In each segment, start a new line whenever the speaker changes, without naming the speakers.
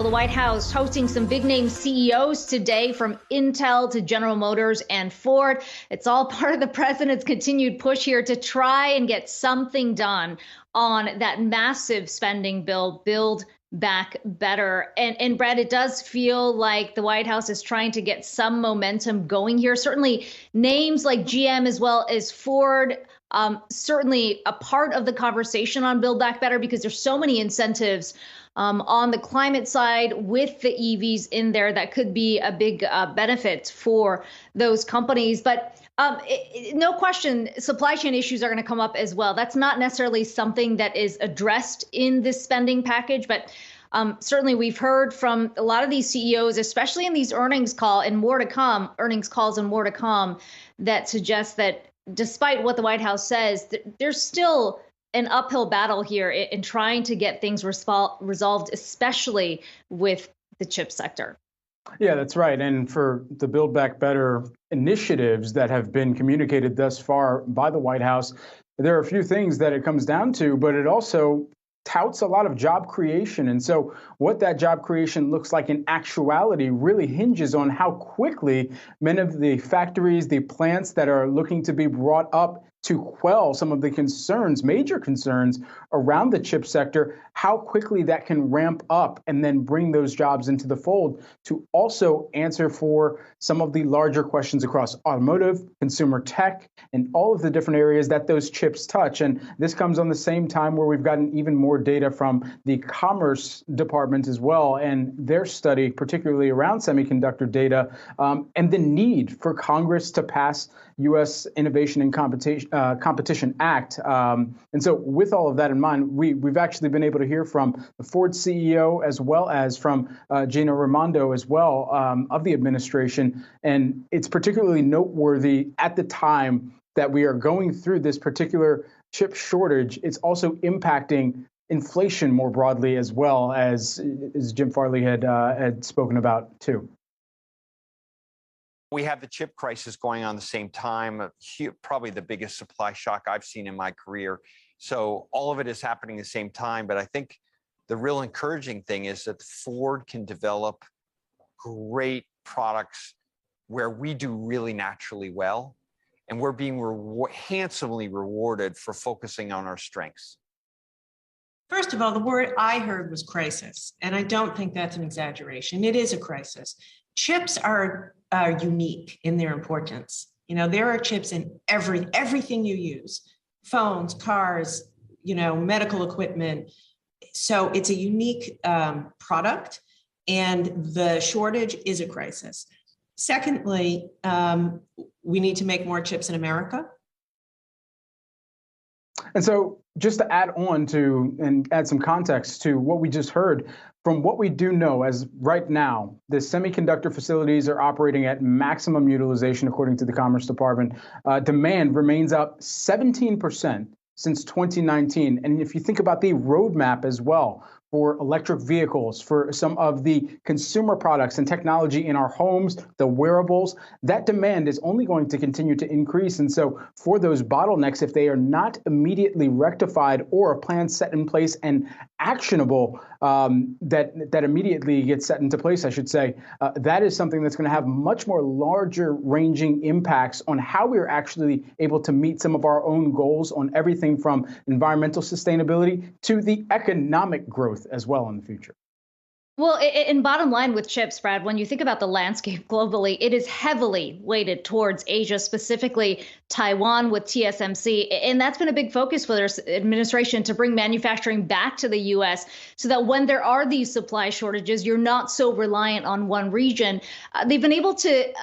the White House hosting some big name CEOs today, from Intel to General Motors and Ford. It's all part of the president's continued push here to try and get something done on that massive spending bill, Build Back Better. And Brad, it does feel like the White House is trying to get some momentum going here. Certainly names like GM as well as Ford, certainly a part of the conversation on Build Back Better, because there's so many incentives on the climate side with the EVs in there that could be a big benefit for those companies. But no question, supply chain issues are going to come up as well. That's not necessarily something that is addressed in this spending package, but certainly we've heard from a lot of these CEOs, especially in these earnings calls and more to come, that suggest that despite what the White House says, there's still an uphill battle here in trying to get things resolved, especially with the chip sector.
Yeah, that's right. And for the Build Back Better initiatives that have been communicated thus far by the White House, there are a few things that it comes down to, but it also touts a lot of job creation. And so what that job creation looks like in actuality really hinges on how quickly many of the factories, the plants that are looking to be brought up to quell some of the concerns, major concerns around the chip sector, how quickly that can ramp up and then bring those jobs into the fold to also answer for some of the larger questions across automotive, consumer tech, and all of the different areas that those chips touch. And this comes on the same time where we've gotten even more data from the Commerce Department as well, and their study, particularly around semiconductor data, and the need for Congress to pass U.S. Innovation and Competition Act. And so with all of that in mind, we've actually been able to hear from the Ford CEO as well as from Gina Raimondo as well of the administration. And it's particularly noteworthy at the time that we are going through this particular chip shortage. It's also impacting inflation more broadly as well, as Jim Farley had spoken about too.
We have the chip crisis going on at the same time, probably the biggest supply shock I've seen in my career. So all of it is happening at the same time. But I think the real encouraging thing is that Ford can develop great products where we do really naturally well, and we're being handsomely rewarded for focusing on our strengths.
First of all, the word I heard was crisis, and I don't think that's an exaggeration. It is a crisis. Chips are unique in their importance. You know, there are chips in everything you use, phones, cars, medical equipment. So it's a unique product, and the shortage is a crisis. Secondly, we need to make more chips in America.
And so just to add on to and add some context to what we just heard, from what we do know as right now, the semiconductor facilities are operating at maximum utilization, according to the Commerce Department. Demand remains up 17% since 2019. And if you think about the roadmap as well, for electric vehicles, for some of the consumer products and technology in our homes, the wearables, that demand is only going to continue to increase. And so for those bottlenecks, if they are not immediately rectified or a plan set in place and actionable, that immediately gets set into place, I should say, that is something that's going to have much more larger ranging impacts on how we're actually able to meet some of our own goals on everything from environmental sustainability to the economic growth as well in the future.
Well, in bottom line with chips, Brad, when you think about the landscape globally, it is heavily weighted towards Asia, specifically Taiwan with TSMC. And that's been a big focus for their administration to bring manufacturing back to the U.S. so that when there are these supply shortages, you're not so reliant on one region. They've been able to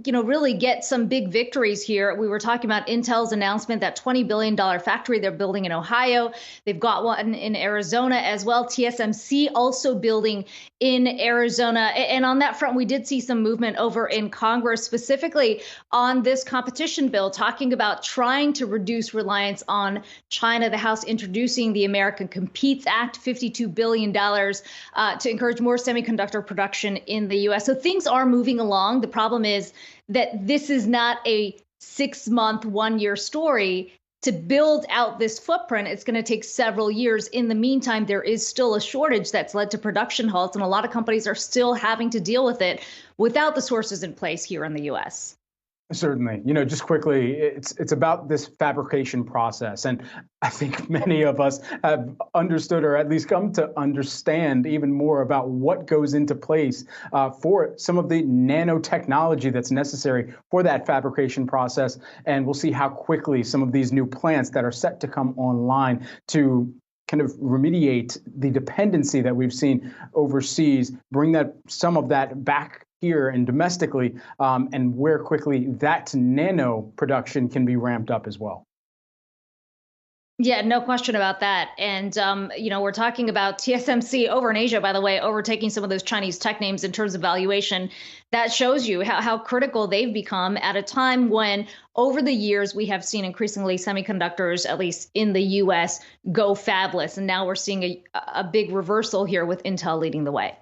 really get some big victories here. We were talking about Intel's announcement, that $20 billion factory they're building in Ohio. They've got one in Arizona as well. TSMC also building in Arizona. And on that front, we did see some movement over in Congress, specifically on this competition bill, talking about trying to reduce reliance on China. The House introducing the American Competes Act, $52 billion to encourage more semiconductor production in the U.S. So things are moving along. The problem is that this is not a 6-month, 1-year story. to build out this footprint, it's going to take several years. In the meantime, there is still a shortage that's led to production halts, and a lot of companies are still having to deal with it without the sources in place here in the U.S.
Certainly. Just quickly, it's about this fabrication process. And I think many of us have understood, or at least come to understand even more about what goes into place for some of the nanotechnology that's necessary for that fabrication process. And we'll see how quickly some of these new plants that are set to come online to kind of remediate the dependency that we've seen overseas, bring some of that back here and domestically, and where quickly that nano production can be ramped up as well.
Yeah, no question about that. And, we're talking about TSMC over in Asia, by the way, overtaking some of those Chinese tech names in terms of valuation. That shows you how critical they've become at a time when over the years we have seen increasingly semiconductors, at least in the U.S., go fabless. And now we're seeing a big reversal here with Intel leading the way.